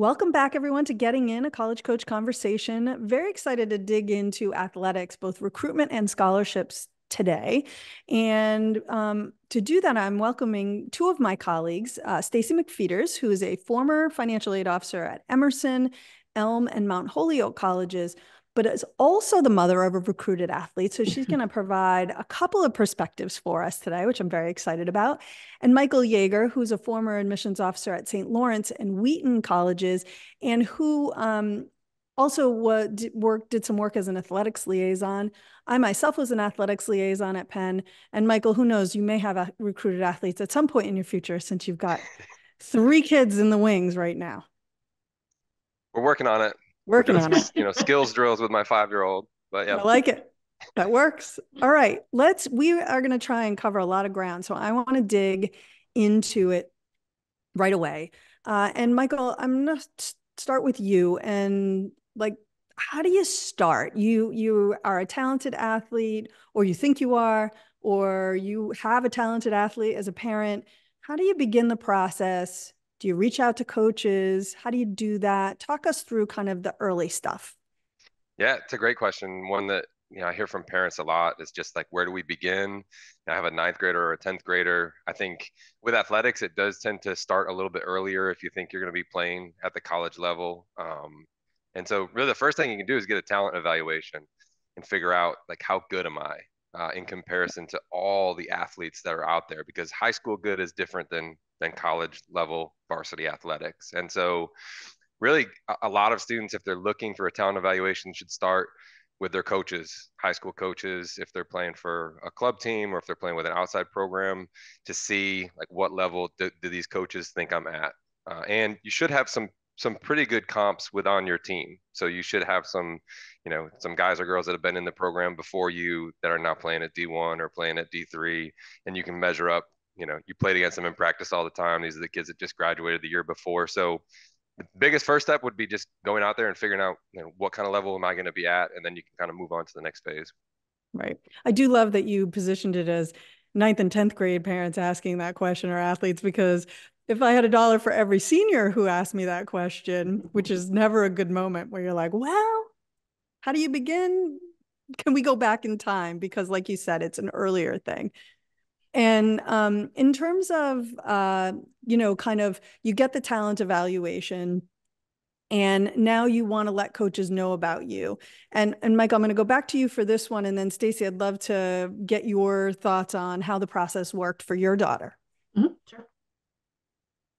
Welcome back, everyone, to Getting In, a college coach conversation. Very excited to dig into athletics, both recruitment and scholarships today. And to do that, I'm welcoming two of my colleagues, Stacey MacPhetres, who is a former financial aid officer at Emerson, Elm, and Mount Holyoke colleges, but is also the mother of a recruited athlete. So she's going to provide a couple of perspectives for us today, which I'm very excited about. And Michael Yager, who's a former admissions officer at St. Lawrence and Wheaton colleges, and who also did some work as an athletics liaison. I myself was an athletics liaison at Penn. And Michael, who knows, you may have recruited athletes at some point in your future, since you've got three kids in the wings right now. We're working on it. We're Working doing on it. some, skills drills with my 5-year-old. But yeah, I like it. That works. All right. We are going to try and cover a lot of ground. So I want to dig into it right away. And Michael, I'm going to start with you. And like, how do you start? You are a talented athlete, or you think you are, or you have a talented athlete as a parent. How do you begin the process? Do you reach out to coaches? How do you do that? Talk us through kind of the early stuff. yeah, it's a great question. One that I hear from parents a lot is just like, where do we begin? I have a ninth grader or a 10th grader. I think with athletics, it does tend to start a little bit earlier if you think you're going to be playing at the college level. And so really the first thing you can do is get a talent evaluation and figure out like, how good am I in comparison to all the athletes that are out there, because high school good is different than college level varsity athletics. And so really a lot of students, if they're looking for a talent evaluation, should start with their coaches, high school coaches, if they're playing for a club team or if they're playing with an outside program, to see like what level do these coaches think I'm at. And you should have some pretty good comps with on your team. So you should have some guys or girls that have been in the program before you that are now playing at D1 or playing at D3, and you can measure up. You played against them in practice all the time. These are the kids that just graduated the year before. So the biggest first step would be just going out there and figuring out, what kind of level am I going to be at, and then you can kind of move on to the next phase. Right. I do love that you positioned it as ninth and 10th grade parents asking that question, or athletes, because if I had a dollar for every senior who asked me that question, which is never a good moment, where you're like, well, how do you begin? Can we go back in time? Because like you said, it's an earlier thing. And in terms of, kind of, you get the talent evaluation, and now you want to let coaches know about you. And Mike, I'm going to go back to you for this one. And then Stacey, I'd love to get your thoughts on how the process worked for your daughter. Sure.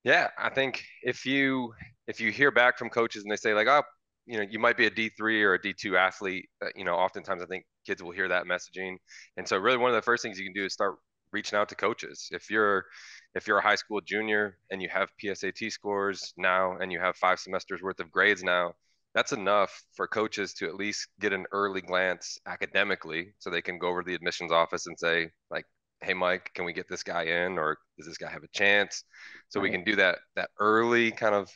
Yeah, I think if you hear back from coaches and they say like, oh, you might be a D3 or a D2 athlete, oftentimes I think kids will hear that messaging. And so really one of the first things you can do is start reaching out to coaches. If you're a high school junior and you have PSAT scores now and you have 5 semesters worth of grades now, that's enough for coaches to at least get an early glance academically, so they can go over to the admissions office and say like, hey Mike, can we get this guy in, or does this guy have a chance? So we can do that early kind of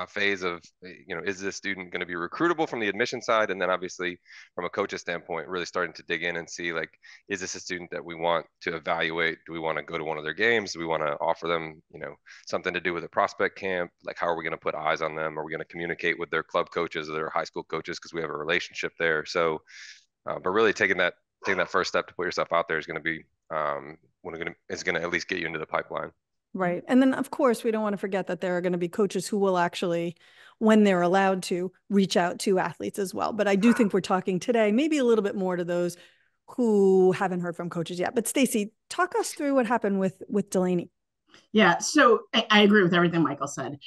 phase of, is this student going to be recruitable from the admission side? And then obviously from a coach's standpoint, really starting to dig in and see like, is this a student that we want to evaluate? Do we want to go to one of their games? Do we want to offer them, something to do with a prospect camp? Like, how are we going to put eyes on them? Are we going to communicate with their club coaches or their high school coaches, because we have a relationship there? So, but really taking that first step to put yourself out there is going to be is going to at least get you into the pipeline. Right. And then, of course, we don't want to forget that there are going to be coaches who will actually, when they're allowed to, reach out to athletes as well. But I do think we're talking today maybe a little bit more to those who haven't heard from coaches yet. But Stacey, talk us through what happened with Delaney. Yeah, so I agree with everything Michael said.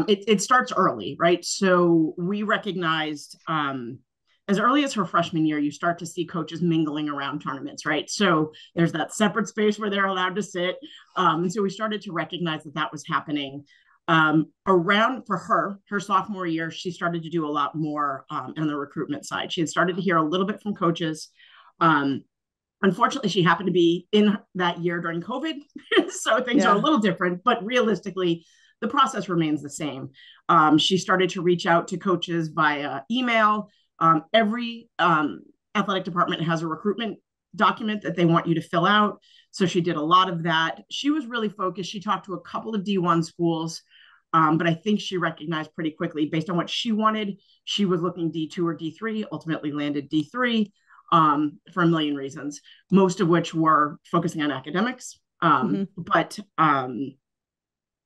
It starts early, right? So we recognized as early as her freshman year, you start to see coaches mingling around tournaments, right? So there's that separate space where they're allowed to sit. And so we started to recognize that was happening. Around for her sophomore year, she started to do a lot more on the recruitment side. She had started to hear a little bit from coaches. Unfortunately, she happened to be in that year during COVID, so things are a little different, but realistically, the process remains the same. She started to reach out to coaches via email. Every athletic department has a recruitment document that they want you to fill out. So she did a lot of that. She was really focused. She talked to a couple of D1 schools. But I think she recognized pretty quickly, based on what she wanted, she was looking D2 or D3, ultimately landed D3 for a million reasons, most of which were focusing on academics. But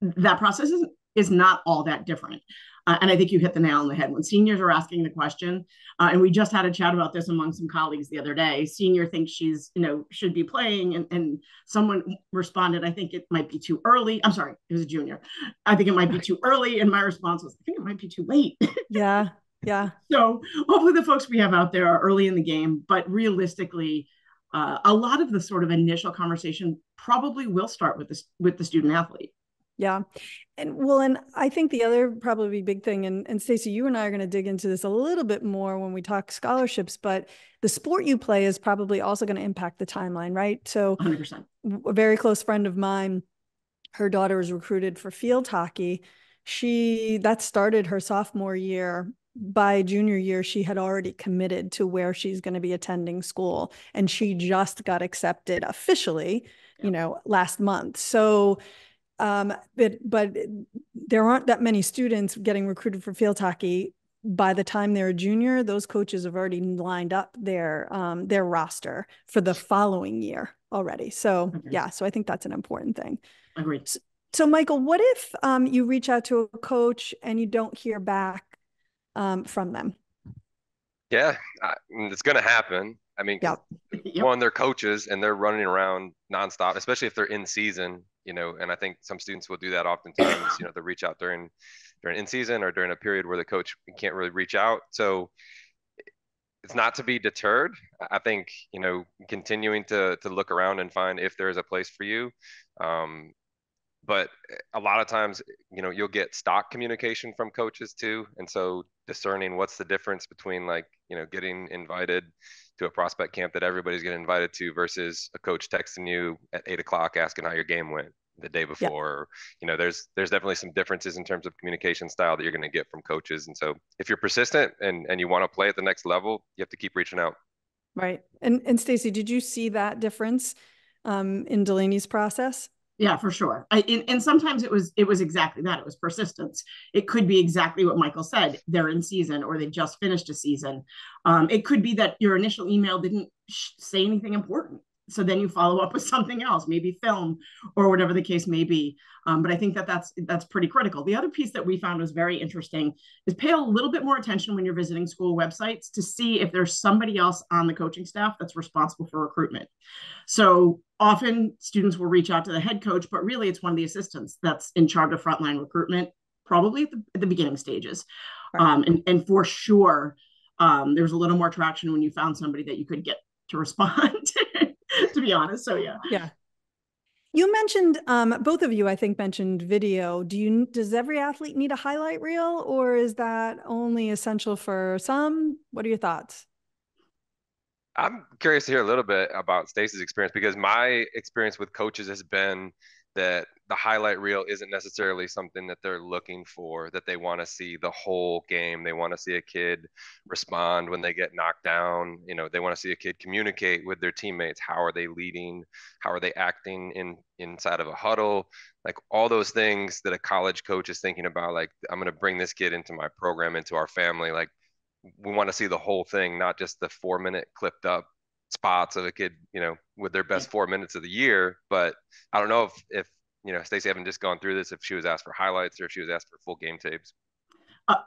that process is not all that different. And I think you hit the nail on the head. When seniors are asking the question, and we just had a chat about this among some colleagues the other day, senior thinks she's, should be playing. And someone responded, I think it might be too early. I'm sorry, it was a junior. I think it might be too early. And my response was, I think it might be too late. Yeah. Yeah. So hopefully the folks we have out there are early in the game, but realistically, a lot of the sort of initial conversation probably will start with the student athlete. Yeah. And I think the other probably big thing, and Stacey, you and I are going to dig into this a little bit more when we talk scholarships, but the sport you play is probably also going to impact the timeline, right? So 100%. A very close friend of mine, her daughter was recruited for field hockey. That started her sophomore year. By junior year, she had already committed to where she's going to be attending school. And she just got accepted officially, last month. So but there aren't that many students getting recruited for field hockey. By the time they're a junior, those coaches have already lined up their roster for the following year already. So yeah, so I think that's an important thing. Agreed. So Michael, what if you reach out to a coach and you don't hear back from them? Yeah, it's going to happen. I mean, one, they're coaches and they're running around nonstop, especially if they're in season, and I think some students will do that oftentimes, they reach out during in season or during a period where the coach can't really reach out. So it's not to be deterred. I think, continuing to look around and find if there is a place for you. But a lot of times, you'll get stock communication from coaches too. And so discerning what's the difference between getting invited to a prospect camp that everybody's getting invited to versus a coach texting you at 8 o'clock asking how your game went the day before. Yeah. There's definitely some differences in terms of communication style that you're going to get from coaches. And so if you're persistent and you want to play at the next level, you have to keep reaching out. Right. And Stacey, did you see that difference in Delaney's process? Yeah, for sure. And sometimes it was exactly that. It was persistence. It could be exactly what Michael said. They're in season or they just finished a season. It could be that your initial email didn't say anything important. So then you follow up with something else, maybe film or whatever the case may be. But I think that's pretty critical. The other piece that we found was very interesting is pay a little bit more attention when you're visiting school websites to see if there's somebody else on the coaching staff that's responsible for recruitment. So often students will reach out to the head coach, but really it's one of the assistants that's in charge of frontline recruitment, probably at the beginning stages. Right. And for sure, there was a little more traction when you found somebody that you could get to respond, to be honest. So yeah. Yeah. You mentioned, both of you, I think, mentioned video. Does every athlete need a highlight reel, or is that only essential for some? What are your thoughts? I'm curious to hear a little bit about Stacey's experience, because my experience with coaches has been that the highlight reel isn't necessarily something that they're looking for, that they want to see the whole game. They want to see a kid respond when they get knocked down. They want to see a kid communicate with their teammates. How are they leading? How are they acting inside of a huddle? Like all those things that a college coach is thinking about, like, I'm going to bring this kid into my program, into our family. Like, we want to see the whole thing, not just the 4-minute clipped up spots of a kid, with their best 4 minutes of the year. But I don't know if Stacey, having just gone through this, if she was asked for highlights or if she was asked for full game tapes.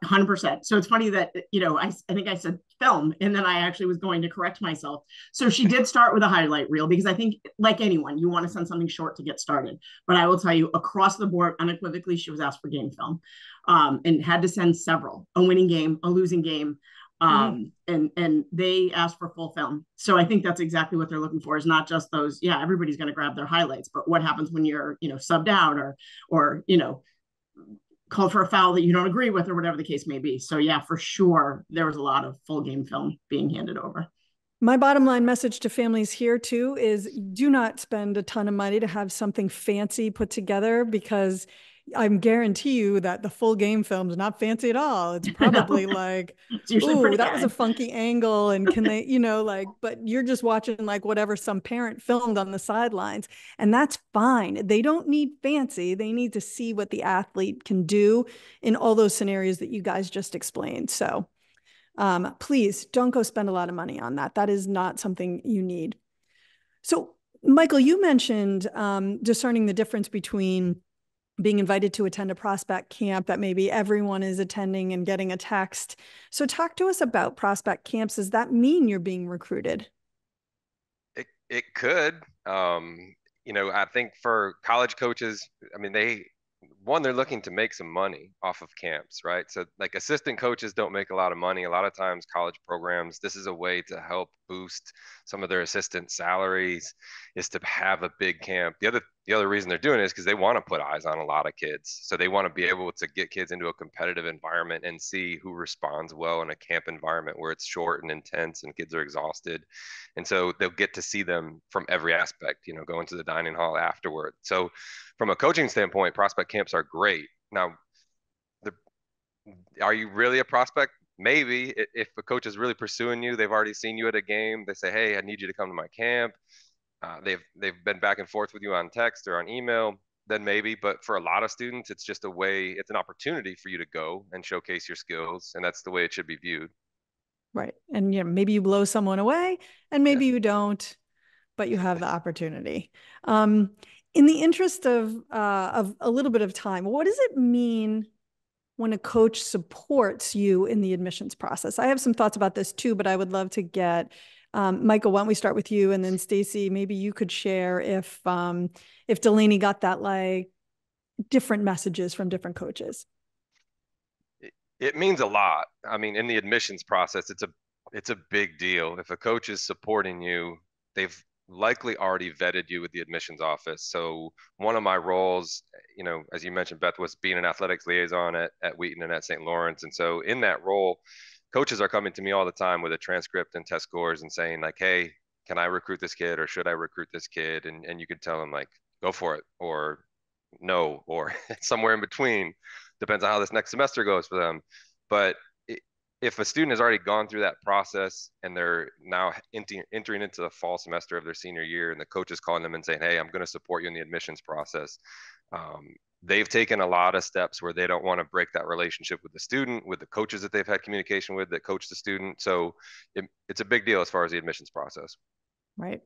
100%. So it's funny that, I think I said film, and then I actually was going to correct myself. So she did start with a highlight reel, because I think, like anyone, you want to send something short to get started. But I will tell you, across the board, unequivocally, she was asked for game film, and had to send several: a winning game, a losing game, and they asked for full film. So I think that's exactly what they're looking for, is not just those, everybody's going to grab their highlights, but what happens when you're, subbed out or called for a foul that you don't agree with, or whatever the case may be. So yeah, for sure, there was a lot of full game film being handed over. My bottom line message to families here too is do not spend a ton of money to have something fancy put together, because I'm guarantee you that the full game film is not fancy at all. It's probably No, like, it's usually ooh, pretty that was a bad. funky angle. And can they, like, but you're just watching like whatever some parent filmed on the sidelines. And that's fine. They don't need fancy. They need to see what the athlete can do in all those scenarios that you guys just explained. So please don't go spend a lot of money on that. That is not something you need. So, Michael, you mentioned discerning the difference between being invited to attend a prospect camp that maybe everyone is attending and getting a text. So talk to us about prospect camps. Does that mean you're being recruited? It could. I think for college coaches, I mean, they're looking to make some money off of camps, right? So like assistant coaches don't make a lot of money. A lot of times college programs, this is a way to help boost some of their assistant salaries, is to have a big camp. The other reason they're doing it is because they want to put eyes on a lot of kids. So they want to be able to get kids into a competitive environment and see who responds well in a camp environment where it's short and intense and kids are exhausted. And so they'll get to see them from every aspect, go into the dining hall afterward. So from a coaching standpoint, prospect camps are great. Now, the, are you really a prospect? Maybe. If a coach is really pursuing you, they've already seen you at a game. They say, "Hey, I need you to come to my camp." They've been back and forth with you on text or on email. Then maybe. But for a lot of students, it's just a way. It's an opportunity for you to go and showcase your skills, and that's the way it should be viewed. Right. And maybe you blow someone away and Yeah. maybe you don't, but you have the opportunity. Um, in the interest of a little bit of time, what does it mean when a coach supports you in the admissions process? I have some thoughts about this too, but I would love to get Michael, why don't we start with you, and then Stacey, maybe you could share if Delaney got that like different messages from different coaches. It means a lot. I mean, in the admissions process, it's a big deal. If a coach is supporting you, they've likely already vetted you with the admissions office. So one of my roles, as you mentioned, Beth, was being an athletics liaison at Wheaton and at St. Lawrence. And so in that role, coaches are coming to me all the time with a transcript and test scores and saying like, "Hey, can I recruit this kid or should I recruit this kid?" And you could tell them like, "Go for it," or "No," or somewhere in between. Depends on how this next semester goes for them. But if a student has already gone through that process and they're now entering into the fall semester of their senior year, and the coach is calling them and saying, "Hey, I'm going to support you in the admissions process," they've taken a lot of steps where they don't want to break that relationship with the student, with the coaches that they've had communication with that coach the student. So it's a big deal as far as the admissions process. Right.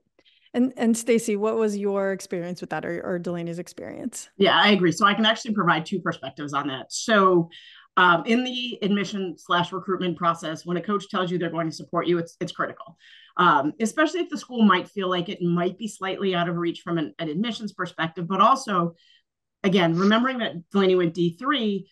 And Stacey, what was your experience with that, or Delaney's experience? Yeah, I agree. So I can actually provide two perspectives on that. So in the admission/recruitment process, when a coach tells you they're going to support you, it's critical, especially if the school might feel like it might be slightly out of reach from an admissions perspective. But also, again, remembering that Delaney went D3,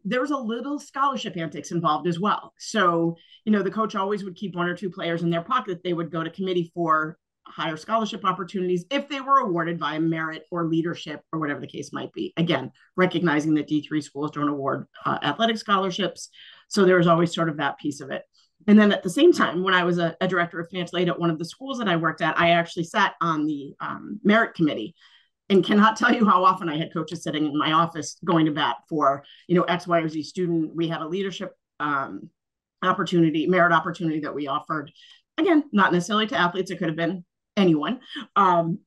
there was a little scholarship antics involved as well. So, the coach always would keep one or two players in their pocket. They would go to committee for higher scholarship opportunities if they were awarded via merit or leadership or whatever the case might be. Again, recognizing that D3 schools don't award athletic scholarships. So there was always sort of that piece of it. And then at the same time, when I was a director of financial aid at one of the schools that I worked at, I actually sat on the merit committee, and cannot tell you how often I had coaches sitting in my office going to bat for, X, Y, or Z student. We had a leadership merit opportunity that we offered. Again, not necessarily to athletes. It could have been anyone. More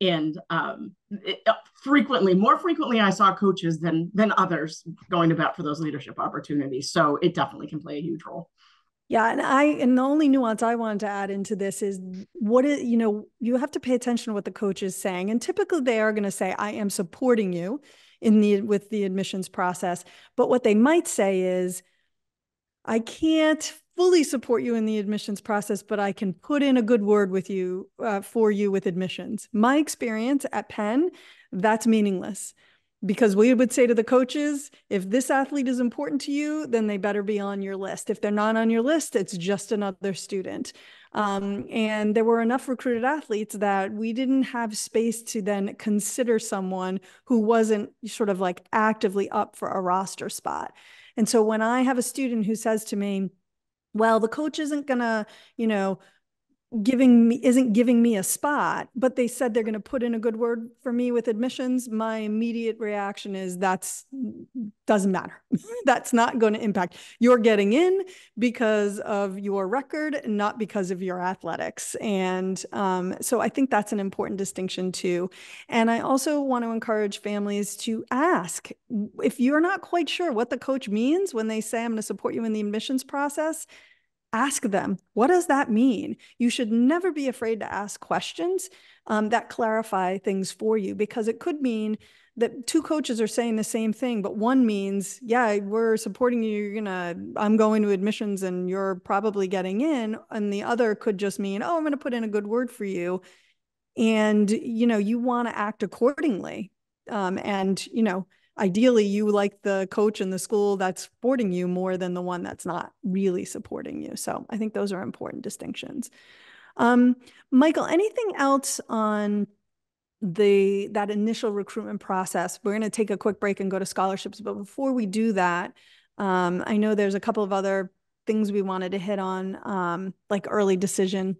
frequently, I saw coaches than others going to bat for those leadership opportunities. So it definitely can play a huge role. Yeah, and the only nuance I wanted to add into this is you have to pay attention to what the coach is saying, and typically they are going to say, "I am supporting you with the admissions process," but what they might say is, "I can't fully support you in the admissions process, but I can put in a good word with you for you with admissions." My experience at Penn, that's meaningless. Because we would say to the coaches, if this athlete is important to you, then they better be on your list. If they're not on your list, it's just another student. And there were enough recruited athletes that we didn't have space to then consider someone who wasn't sort of like actively up for a roster spot. And so when I have a student who says to me, "Well, the coach isn't going to, isn't giving me a spot, but they said they're going to put in a good word for me with admissions, my immediate reaction is doesn't matter. That's not going to impact. You're getting in because of your record, not because of your athletics. And so I think that's an important distinction too. And I also want to encourage families to ask if you're not quite sure what the coach means when they say, I'm going to support you in the admissions process. Ask them, what does that mean? You should never be afraid to ask questions that clarify things for you, because it could mean that two coaches are saying the same thing, but one means, yeah, we're supporting you. I'm going to admissions and you're probably getting in. And the other could just mean, oh, I'm going to put in a good word for you. And, you want to act accordingly. And, ideally you like the coach in the school that's supporting you more than the one that's not really supporting you. So I think those are important distinctions. Michael, anything else on that initial recruitment process? We're going to take a quick break and go to scholarships, but before we do that, I know there's a couple of other things we wanted to hit on, like early decision,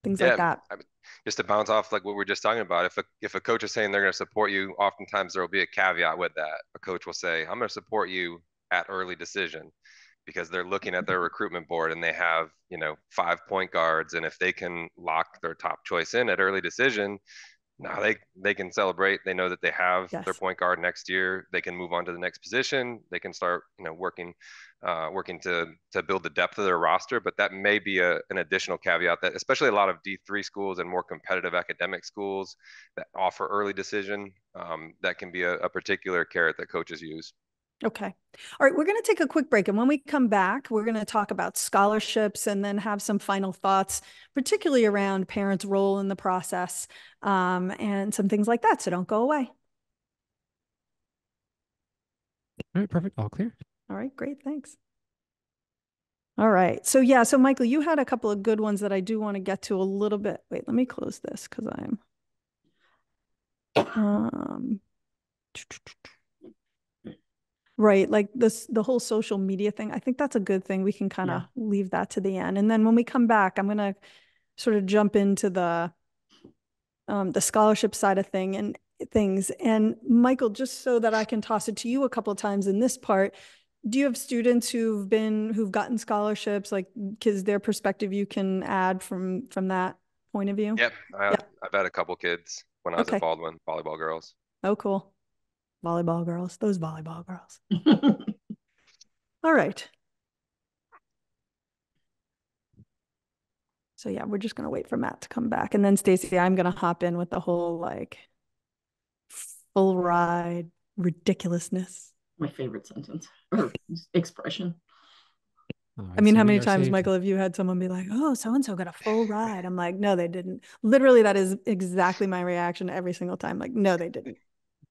things like that. I mean, just to bounce off like what we were just talking about, if a coach is saying they're going to support you, oftentimes there will be a caveat with that. A coach will say, I'm going to support you at early decision, because they're looking at their recruitment board and they have, 5 point guards. And if they can lock their top choice in at early decision, now they can celebrate. They know that they have their point guard next year. They can move on to the next position. They can start, working to build the depth of their roster. But that may be an additional caveat that, especially a lot of D3 schools and more competitive academic schools that offer early decision, that can be a particular carrot that coaches use. Okay. All right. We're going to take a quick break. And when we come back, we're going to talk about scholarships and then have some final thoughts, particularly around parents' role in the process, and some things like that. So don't go away. All right. Perfect. All clear. All right. Great. Thanks. All right. So Michael, you had a couple of good ones that I do want to get to a little bit. Wait, let me close this because I'm right. Like the whole social media thing. I think that's a good thing. We can kind of leave that to the end. And then when we come back, I'm going to sort of jump into the scholarship side of things. And Michael, just so that I can toss it to you a couple of times in this part, do you have students who've gotten scholarships, like, because their perspective you can add from that point of view? Yep. I've had a couple kids when I was at Baldwin, volleyball girls. Oh, cool. Volleyball girls, those volleyball girls. All right. So yeah, we're just going to wait for Matt to come back. And then Stacey, I'm going to hop in with the whole like full ride ridiculousness. My favorite sentence or expression. Right, I mean, so how many times, Michael, have you had someone be like, oh, so-and-so got a full ride? I'm like, no, they didn't. Literally, that is exactly my reaction every single time. Like, no, they didn't.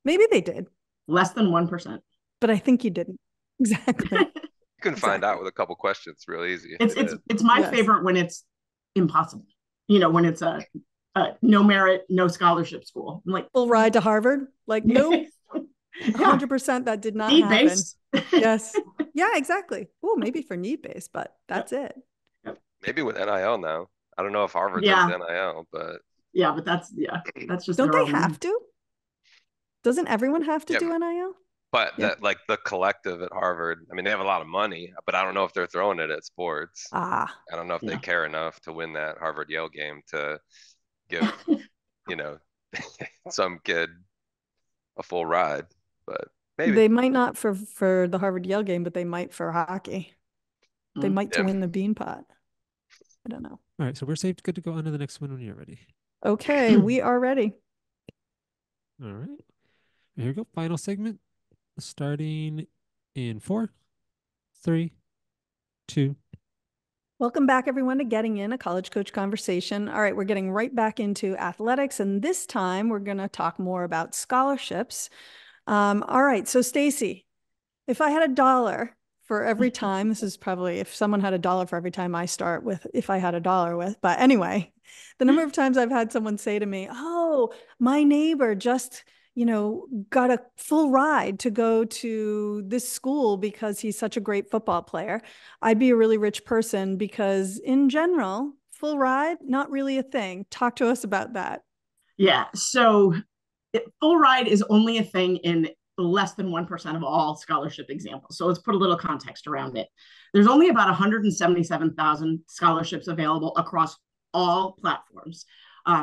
Maybe they did. Less than 1%. But I think you didn't. Exactly. You can find out with a couple questions real easy. It's my favorite when it's impossible. When it's a no merit, no scholarship school. I'm like, full ride to Harvard? Like, nope. 100% that did not happen. Yes. Yeah, exactly. Oh, maybe for need-based, but that's it. Maybe with NIL now. I don't know if Harvard does NIL, but but that's just don't they have to? Doesn't everyone have to do NIL? But that, like the collective at Harvard, I mean, they have a lot of money, but I don't know if they're throwing it at sports. I don't know if they care enough to win that Harvard Yale game to give, some kid a full ride. But maybe they might not for the Harvard Yale game, but they might for hockey. They might to win the bean pot. I don't know. All right, so we're safe, good to go on to the next one when you're ready. Okay, we are ready. All right. Here we go. Final segment. Starting in 4, 3, 2. Welcome back, everyone, to Getting In, a College Coach Conversation. All right, we're getting right back into athletics, and this time we're going to talk more about scholarships. All right, so Stacey, if I had $1 for every time, this is probably if someone had $1 for every time I start with, if I had $1 with, but anyway, the number of times I've had someone say to me, oh, my neighbor just got a full ride to go to this school because he's such a great football player, I'd be a really rich person, because in general, full ride, not really a thing. Talk to us about that. Yeah. So full ride is only a thing in less than 1% of all scholarship examples. So let's put a little context around it. There's only about 177,000 scholarships available across all platforms.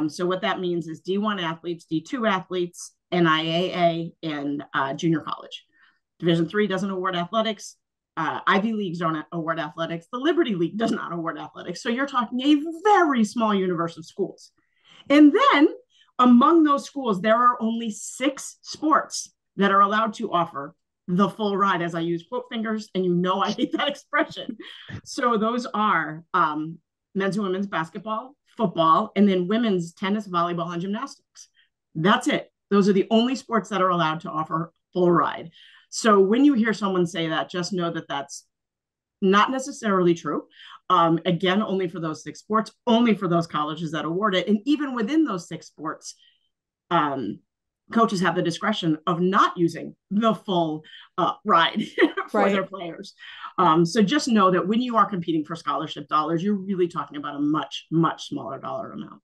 So what that means is D1 athletes, D2 athletes, NIAA, and junior college. Division III doesn't award athletics. Ivy Leagues don't award athletics. The Liberty League does not award athletics. So you're talking a very small universe of schools. And then among those schools, there are only 6 sports that are allowed to offer the full ride, as I use quote fingers, and you know I hate that expression. So those are men's and women's basketball, football, and then women's tennis, volleyball, and gymnastics. That's it. Those are the only sports that are allowed to offer full ride. So when you hear someone say that, just know that that's not necessarily true. Again, only for those 6 sports, only for those colleges that award it. And even within those 6 sports, coaches have the discretion of not using the full ride for their players. So just know that when you are competing for scholarship dollars, you're really talking about a much, much smaller dollar amount.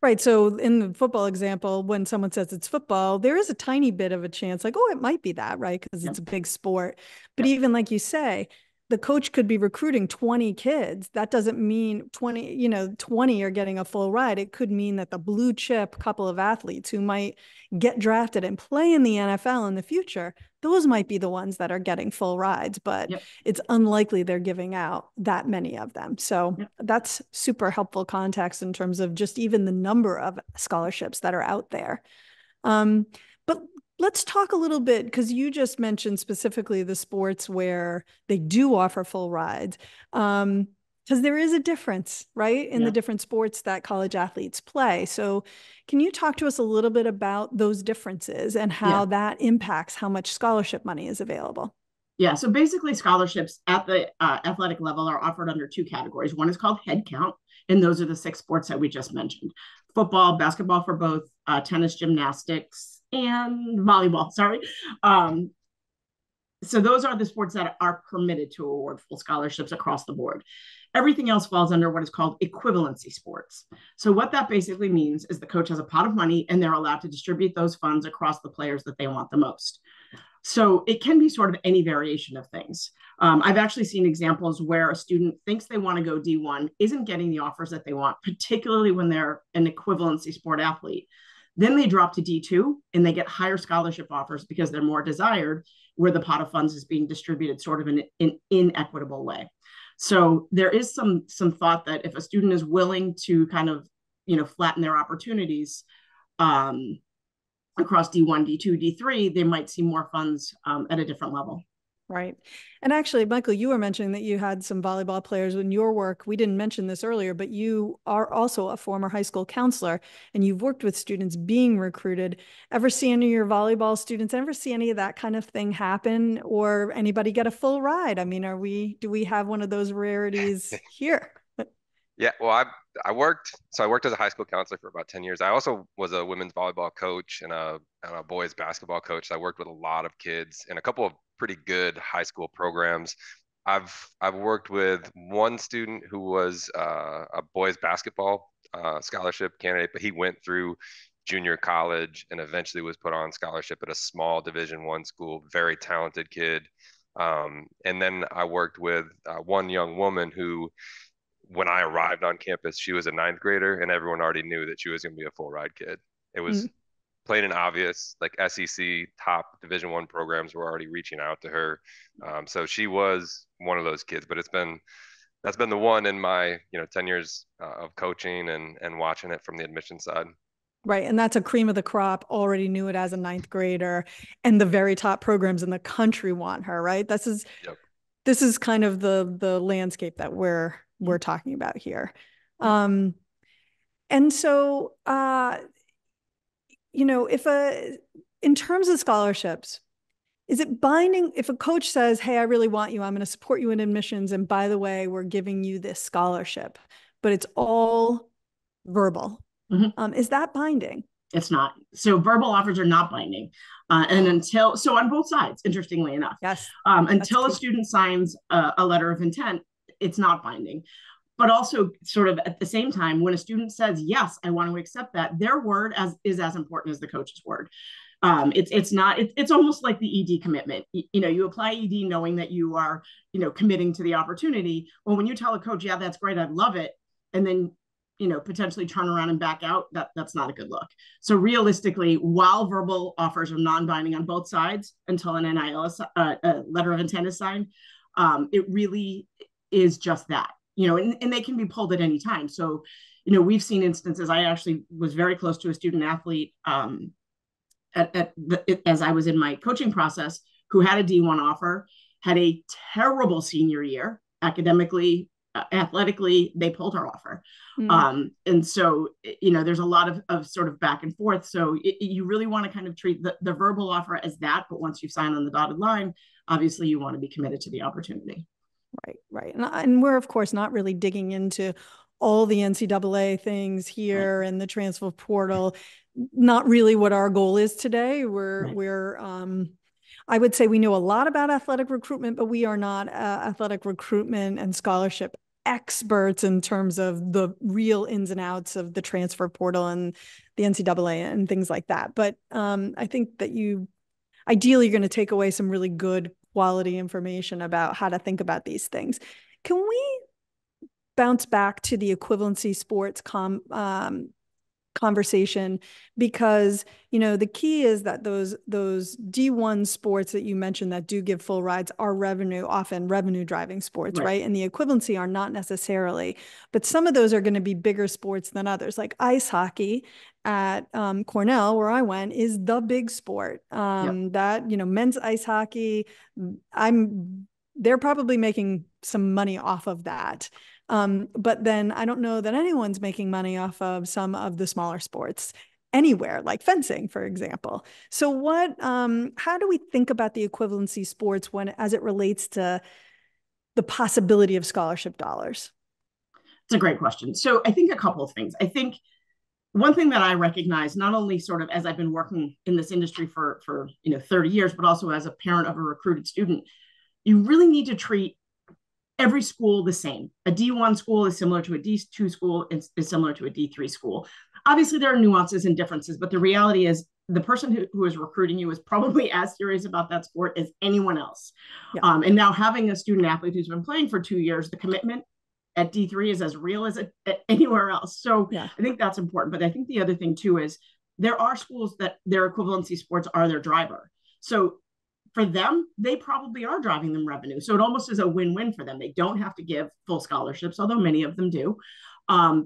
Right. So in the football example, when someone says it's football, there is a tiny bit of a chance like, oh, it might be that, right? Because it's a big sport. But even like you say, the coach could be recruiting 20 kids. That doesn't mean 20 are getting a full ride. It could mean that the blue chip couple of athletes who might get drafted and play in the NFL in the future, those might be the ones that are getting full rides, but it's unlikely they're giving out that many of them. So that's super helpful context in terms of just even the number of scholarships that are out there. But let's talk a little bit, because you just mentioned specifically the sports where they do offer full rides, because there is a difference, right, in the different sports that college athletes play. So can you talk to us a little bit about those differences and how that impacts how much scholarship money is available? Yeah, so basically scholarships at the athletic level are offered under 2 categories. One is called head count, and those are the 6 sports that we just mentioned. Football, basketball for both, tennis, gymnastics, and volleyball, so those are the sports that are permitted to award full scholarships across the board. Everything else falls under what is called equivalency sports. So what that basically means is the coach has a pot of money and they're allowed to distribute those funds across the players that they want the most. So it can be sort of any variation of things. I've actually seen examples where a student thinks they want to go D1, isn't getting the offers that they want, particularly when they're an equivalency sport athlete. Then they drop to D2 and they get higher scholarship offers because they're more desired, where the pot of funds is being distributed sort of in an inequitable way. So there is some thought that if a student is willing to kind of, flatten their opportunities across D1, D2, D3, they might see more funds at a different level. Right. And actually, Michael, you were mentioning that you had some volleyball players in your work. We didn't mention this earlier, but you are also a former high school counselor and you've worked with students being recruited. Ever see any of your volleyball students, ever see any of that kind of thing happen, or anybody get a full ride? I mean, do we have one of those rarities here? Yeah, well, I worked as a high school counselor for about 10 years. I also was a women's volleyball coach and a boys basketball coach. So I worked with a lot of kids in a couple of pretty good high school programs. I've worked with one student who was a boys basketball scholarship candidate, but he went through junior college and eventually was put on scholarship at a small Division I school. Very talented kid. And then I worked with one young woman who, when I arrived on campus, she was a 9th grader and everyone already knew that she was going to be a full ride kid. It was plain and obvious, like SEC top Division I programs were already reaching out to her. So she was one of those kids, but that's been the one in my, 10 years of coaching and watching it from the admission side. Right. And that's a cream of the crop, already knew it as a 9th grader, and the very top programs in the country want her, right? This is kind of the landscape that we're talking about here. And so, in terms of scholarships, is it binding if a coach says, hey, I really want you, I'm going to support you in admissions, and by the way, we're giving you this scholarship, but it's all verbal. Is that binding? It's not. So verbal offers are not binding. And so on both sides, interestingly enough, yes, until a student signs a letter of intent, it's not binding. but also sort of at the same time, when a student says, yes, I want to accept that, their word is as important as the coach's word. It's almost like the ED commitment. You apply ED knowing that you are, committing to the opportunity. Well, when you tell a coach, yeah, that's great, I'd love it, and then, potentially turn around and back out, that's not a good look. So realistically, while verbal offers are non-binding on both sides until an NIL, a letter of intent is signed, it really is just that, and they can be pulled at any time. So, we've seen instances. I actually was very close to a student athlete, as I was in my coaching process, who had a D1 offer, had a terrible senior year academically, athletically. They pulled her offer. And so, there's a lot of sort of back and forth. So you really want to kind of treat the verbal offer as that. But once you sign on the dotted line, obviously you want to be committed to the opportunity. Right. And we're, of course, not really digging into all the NCAA things here and the transfer portal. Not really what our goal is today. I would say we know a lot about athletic recruitment, but we are not athletic recruitment and scholarship experts in terms of the real ins and outs of the transfer portal and the NCAA and things like that. But I think that ideally you're going to take away some really good quality information about how to think about these things. Can we bounce back to the equivalency sports conversation? Because, the key is that those D1 sports that you mentioned that do give full rides are often revenue driving sports, right? And the equivalency are not necessarily, but some of those are going to be bigger sports than others. Like ice hockey at Cornell, where I went, is the big sport. That, men's ice hockey, they're probably making some money off of that. But then I don't know that anyone's making money off of some of the smaller sports anywhere, like fencing, for example. So how do we think about the equivalency sports as it relates to the possibility of scholarship dollars? It's a great question. So I think a couple of things. I think one thing that I recognize, not only sort of as I've been working in this industry for 30 years, but also as a parent of a recruited student, you really need to treat every school the same. A D1 school is similar to a D2 school, is similar to a D3 school. Obviously, there are nuances and differences, but the reality is the person who is recruiting you is probably as serious about that sport as anyone else. And now having a student athlete who's been playing for 2 years, the commitment at D3 is as real as anywhere else. So I think that's important. But I think the other thing too is there are schools that their equivalency sports are their driver. So for them, they probably are driving them revenue. So it almost is a win-win for them. They don't have to give full scholarships, although many of them do,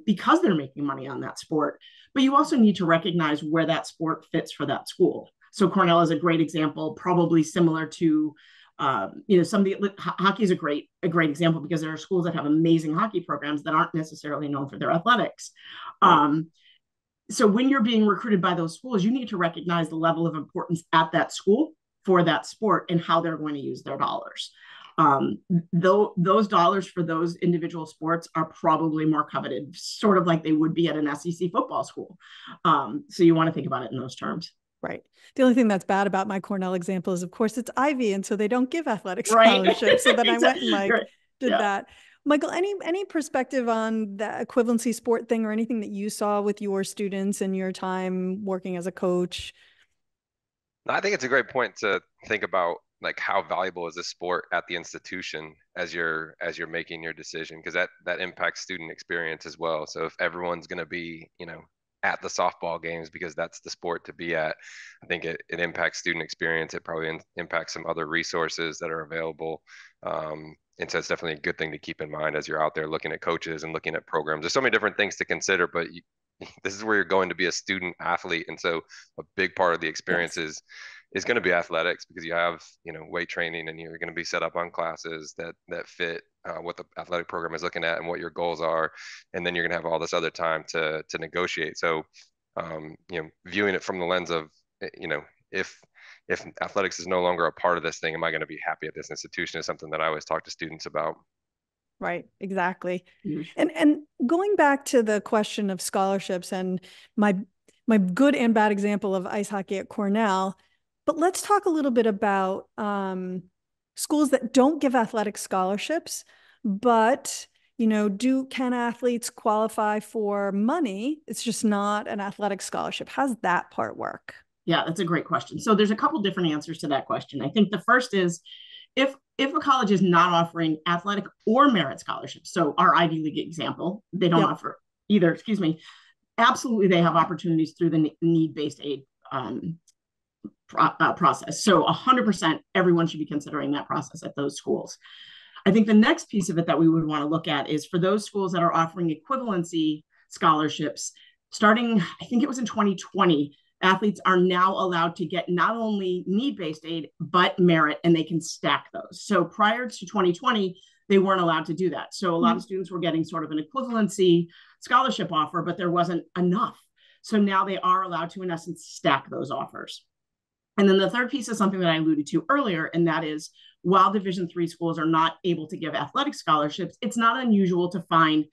because they're making money on that sport. But you also need to recognize where that sport fits for that school. So Cornell is a great example, probably similar to, hockey is a great example because there are schools that have amazing hockey programs that aren't necessarily known for their athletics. So when you're being recruited by those schools, you need to recognize the level of importance at that school for that sport and how they're going to use their dollars. Those dollars for those individual sports are probably more coveted, sort of like they would be at an SEC football school. So you want to think about it in those terms. Right. The only thing that's bad about my Cornell example is, of course, it's Ivy, and so they don't give athletic scholarships. So then I went and did that. Michael, any perspective on the equivalency sport thing or anything that you saw with your students in your time working as a coach? I think it's a great point to think about, like, how valuable is this sport at the institution as you're making your decision, because that impacts student experience as well. So if everyone's going to be, at the softball games because that's the sport to be at, I think it impacts student experience. It probably impacts some other resources that are available. And so it's definitely a good thing to keep in mind as you're out there looking at coaches and looking at programs. There's so many different things to consider, but this is where you're going to be a student athlete. And so a big part of the experience is going to be athletics, because you have, weight training, and you're going to be set up on classes that fit what the athletic program is looking at and what your goals are. And then you're going to have all this other time to negotiate. So, viewing it from the lens of, if athletics is no longer a part of this thing, am I going to be happy at this institution, is something that I always talk to students about. Right, exactly. And going back to the question of scholarships and my good and bad example of ice hockey at Cornell, but let's talk a little bit about schools that don't give athletic scholarships, but can athletes qualify for money? It's just not an athletic scholarship. How's that part work? Yeah, that's a great question. So there's a couple different answers to that question. I think the first is if a college is not offering athletic or merit scholarships, so our Ivy League example, they don't offer either, excuse me, absolutely they have opportunities through the need-based aid process. So 100% everyone should be considering that process at those schools. I think the next piece of it that we would want to look at is for those schools that are offering equivalency scholarships, starting, I think it was in 2020, athletes are now allowed to get not only need-based aid, but merit, and they can stack those. So prior to 2020, they weren't allowed to do that. So a lot of students were getting sort of an equivalency scholarship offer, but there wasn't enough. So now they are allowed to, in essence, stack those offers. And then the third piece is something that I alluded to earlier, and that is while Division III schools are not able to give athletic scholarships, it's not unusual to find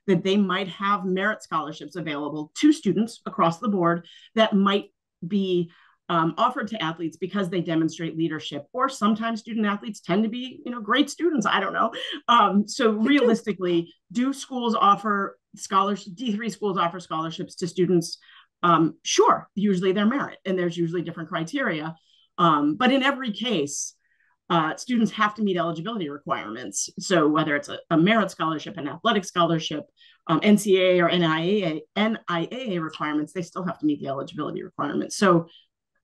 that they might have merit scholarships available to students across the board that might be offered to athletes because they demonstrate leadership, or sometimes student athletes tend to be, great students. I don't know. So realistically, do schools offer scholarships? D3 schools offer scholarships to students? Sure, usually they're merit, and there's usually different criteria. But in every case, students have to meet eligibility requirements. So whether it's a merit scholarship, an athletic scholarship, NCAA or NIAA requirements, they still have to meet the eligibility requirements. So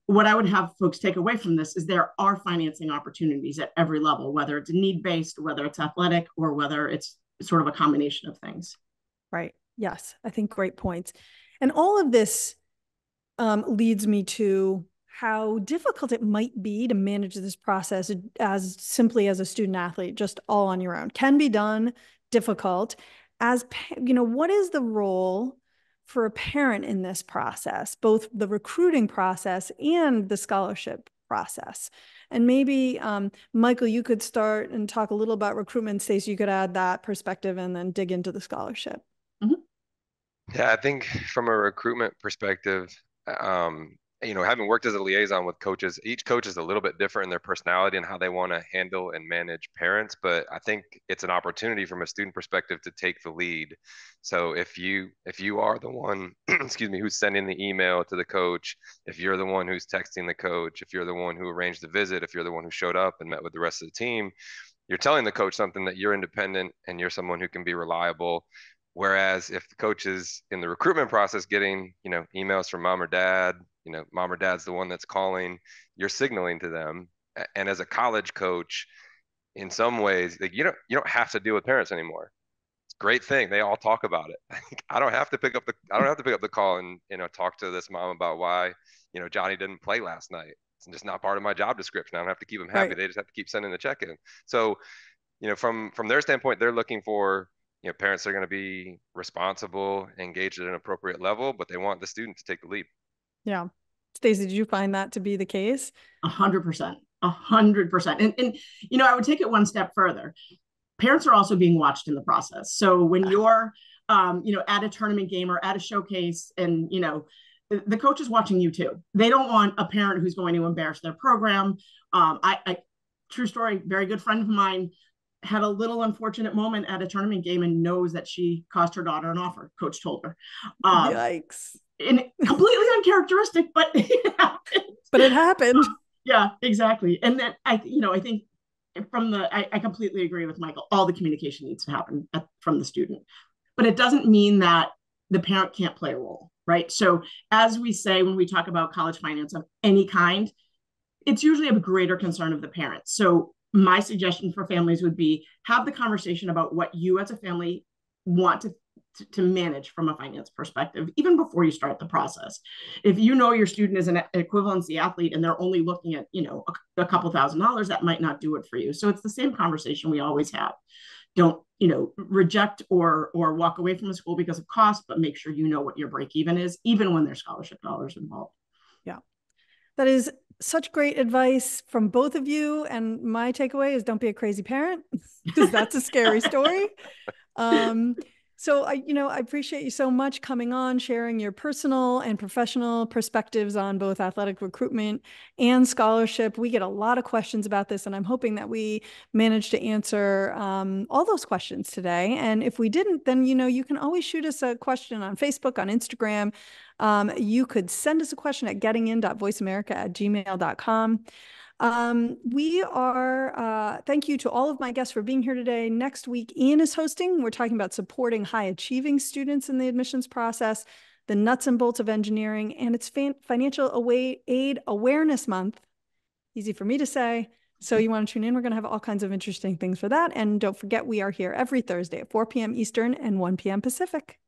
what I would have folks take away from this is there are financing opportunities at every level, whether it's need-based, whether it's athletic, or whether it's sort of a combination of things. Right. Yes. I think great points. And all of this leads me to how difficult it might be to manage this process as simply as a student athlete, just all on your own. Can be done, difficult. What is the role for a parent in this process, both the recruiting process and the scholarship process? And maybe, Michael, you could start and talk a little about recruitment. Stacey, you could add that perspective and then dig into the scholarship. Yeah, I think from a recruitment perspective, having worked as a liaison with coaches, each coach is a little bit different in their personality and how they want to handle and manage parents. But I think it's an opportunity from a student perspective to take the lead. So if you are the one, excuse me, who's sending the email to the coach, if you're the one who's texting the coach, if you're the one who arranged the visit, if you're the one who showed up and met with the rest of the team, you're telling the coach something that you're independent and you're someone who can be reliable. Whereas if the coach is in the recruitment process getting, emails from mom or dad, mom or dad's the one that's calling, you're signaling to them. And as a college coach, in some ways, you don't have to deal with parents anymore. It's a great thing. They all talk about it. I don't have to pick up the call and, talk to this mom about why, Johnny didn't play last night. It's just not part of my job description. I don't have to keep them happy. Right. They just have to keep sending the check in. So, from their standpoint, they're looking for, parents are going to be responsible, engaged at an appropriate level, but they want the student to take the lead. Yeah. Stacey, did you find that to be the case? 100%. 100%. And I would take it one step further. Parents are also being watched in the process. So when you're, at a tournament game or at a showcase and, the coach is watching you too. They don't want a parent who's going to embarrass their program. True story, very good friend of mine had a little unfortunate moment at a tournament game and knows that she cost her daughter an offer. Coach told her. Yikes. And completely uncharacteristic, but it happened. But it happened. Yeah, exactly. And then I think I completely agree with Michael. All the communication needs to happen from the student, but it doesn't mean that the parent can't play a role, right? So as we say, when we talk about college finance of any kind, it's usually of greater concern of the parents. So my suggestion for families would be have the conversation about what you as a family want to manage from a finance perspective, even before you start the process. If your student is an equivalency athlete and they're only looking at, a couple $1,000s, that might not do it for you. So it's the same conversation we always have. Don't, reject or walk away from a school because of cost, but make sure you know what your break even is, even when there's scholarship dollars involved. Yeah. That is such great advice from both of you. And my takeaway is don't be a crazy parent because that's a scary story. So I appreciate you so much coming on, sharing your personal and professional perspectives on both athletic recruitment and scholarship. We get a lot of questions about this, and I'm hoping that we managed to answer all those questions today. And if we didn't, then you can always shoot us a question on Facebook, on Instagram. You could send us a question at gettingin.voiceamerica@gmail.com. Thank you to all of my guests for being here today. Next week, Ian is hosting. We're talking about supporting high achieving students in the admissions process, the nuts and bolts of engineering, and it's Financial Aid Awareness Month. Easy for me to say. So you want to tune in. We're going to have all kinds of interesting things for that. And don't forget, we are here every Thursday at 4 p.m. Eastern and 1 p.m. Pacific.